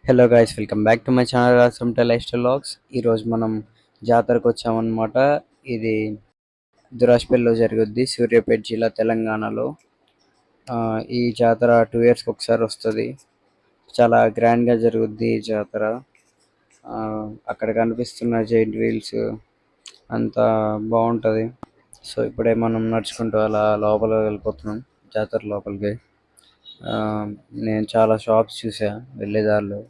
Hello guys, welcome back to my channel రాసంట lifestyle vlogs. ఈరోజు మనం జాతరకు వచ్చామన్నమాట. ఇది దురాష్పల్లిలో జరుగుద్ది, సూర్యాపేట జిల్లా, తెలంగాణలో. ఈ జాతర 2 yearsకి ఒకసారి వస్తుంది. చాలా గ్రాండ్గా జరుగుద్ది ఈ జాతర. అక్కడ కనిపిస్తున్న జైంట్ వీల్స్ అంతా బాగుంటుంది. సో ఇప్పుడే మనం నడుచుకుంటూ అలా లోపల వెళ్ళిపోతున్నాం, జాతర లోపలికి. నేను చాలా షాప్స్ చూసా వెళ్ళేదారిలో.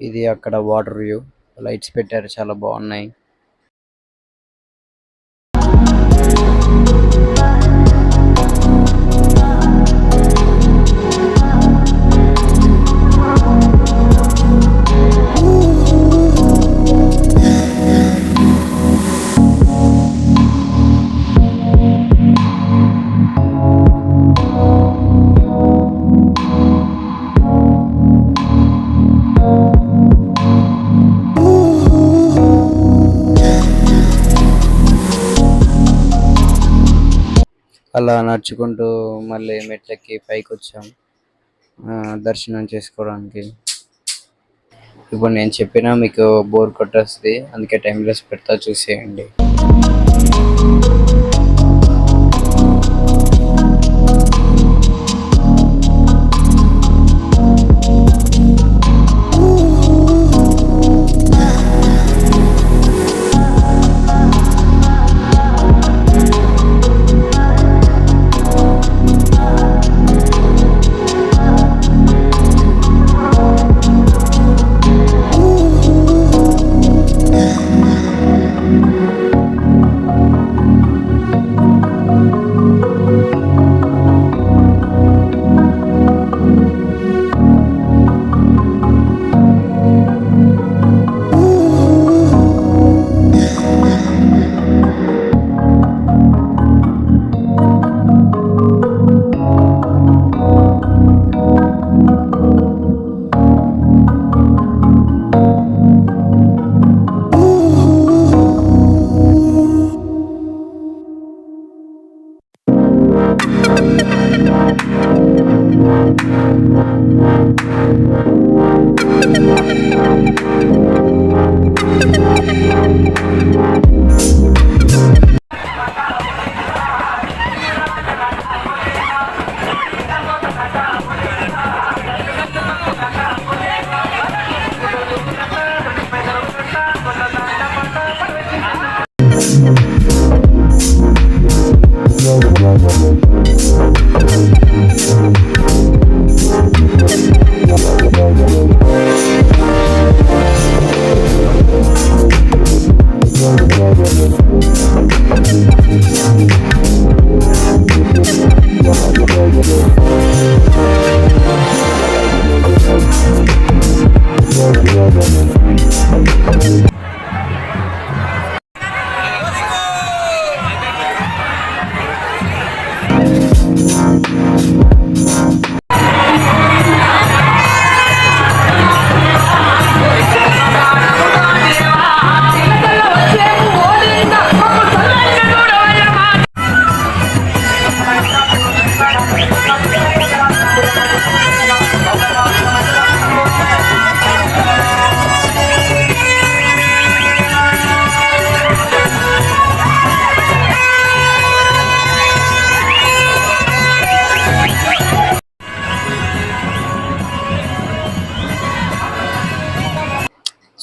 ఇది అక్కడ వాటర్ వ్యూ, లైట్స్ పెట్టారు, చాలా బాగున్నాయి. అలా నడుచుకుంటూ మళ్ళీ మెట్లెక్కి పైకి వచ్చాం దర్శనం చేసుకోవడానికి. ఇప్పుడు నేను చెప్పినా మీకు బోర్ కొట్టేస్తుంది, అందుకే టైమ్లెస్ పెడతా, చూసేయండి.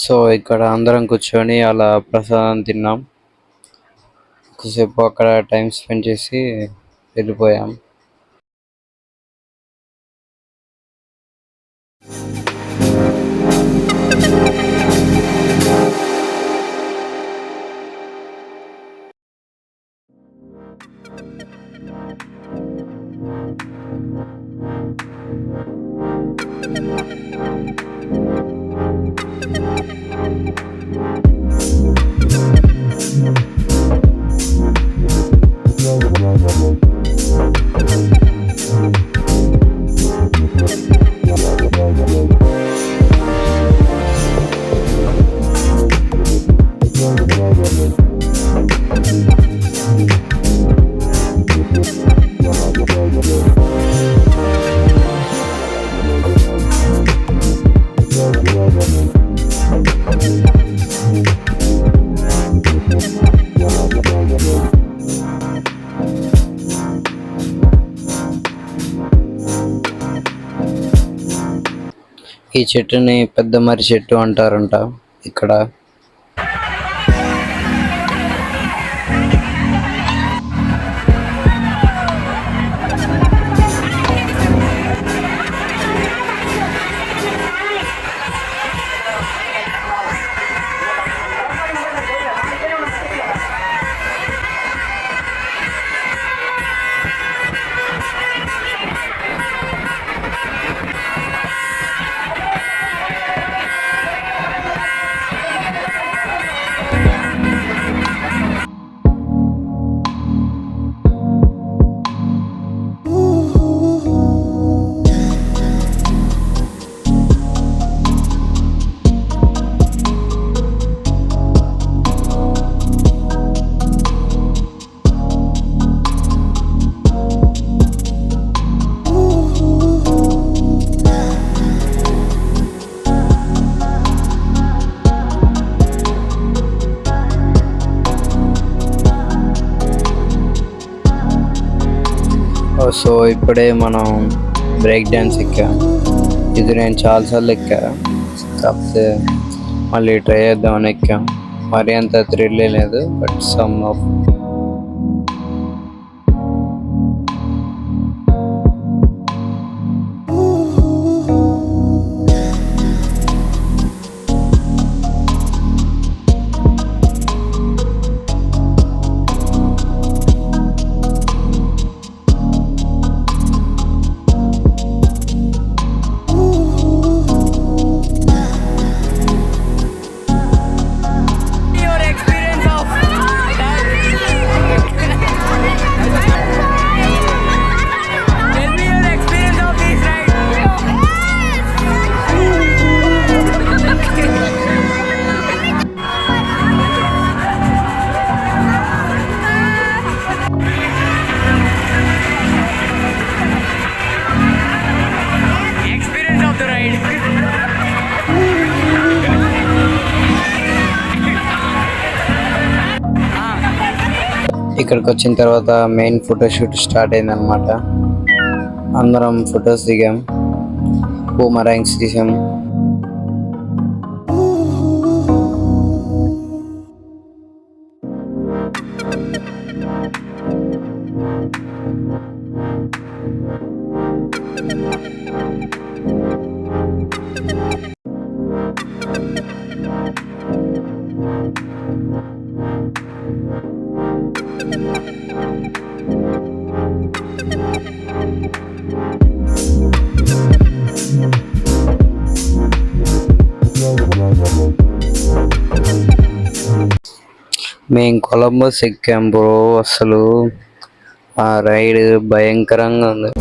సో ఇక్కడ అందరం కూర్చొని అలా ప్రసాదం తిన్నాం, కొద్దిసేపు అక్కడ టైం స్పెండ్ చేసి వెళ్ళిపోయాం. ఈ చెట్టుని పెద్ద మర్రి చెట్టు అంటారంట ఇక్కడ. సో ఇప్పుడే మనం బ్రేక్ డ్యాన్స్ ఎక్కాం. ఇది నేను చాలాసార్లు ఎక్కా, కాకపోతే మళ్ళీ ట్రై చేద్దామని ఎక్కాం. మరి అంత థ్రిల్ లేదు, బట్ సమ్ ఆఫ్. ఇక్కడికి వచ్చిన తర్వాత మెయిన్ ఫోటోషూట్ స్టార్ట్ అయింది అనమాట. అందరం ఫొటోస్ దిగాం, బూమరాంగ్స్ తీసాం. మేము కొలంబస్ ఎక్కాం బ్రో. అసలు ఆ రైడ్ భయంకరంగా ఉంది.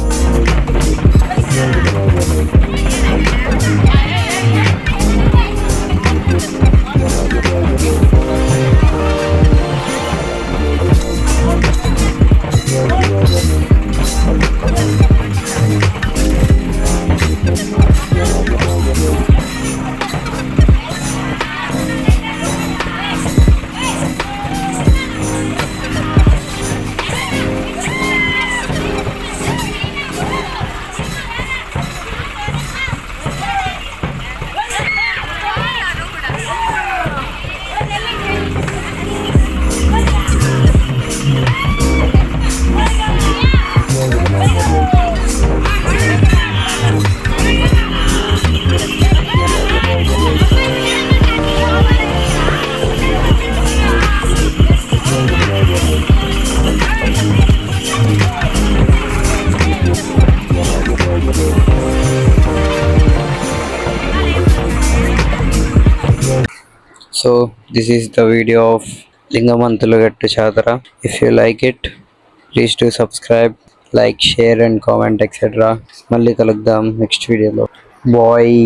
So this is the video of Lingamanthulagattu jatara. If you like it, please to subscribe, like, share and comment etcetera. మళ్ళీ కలుద్దాం నెక్స్ట్ వీడియోలో. బాయ్.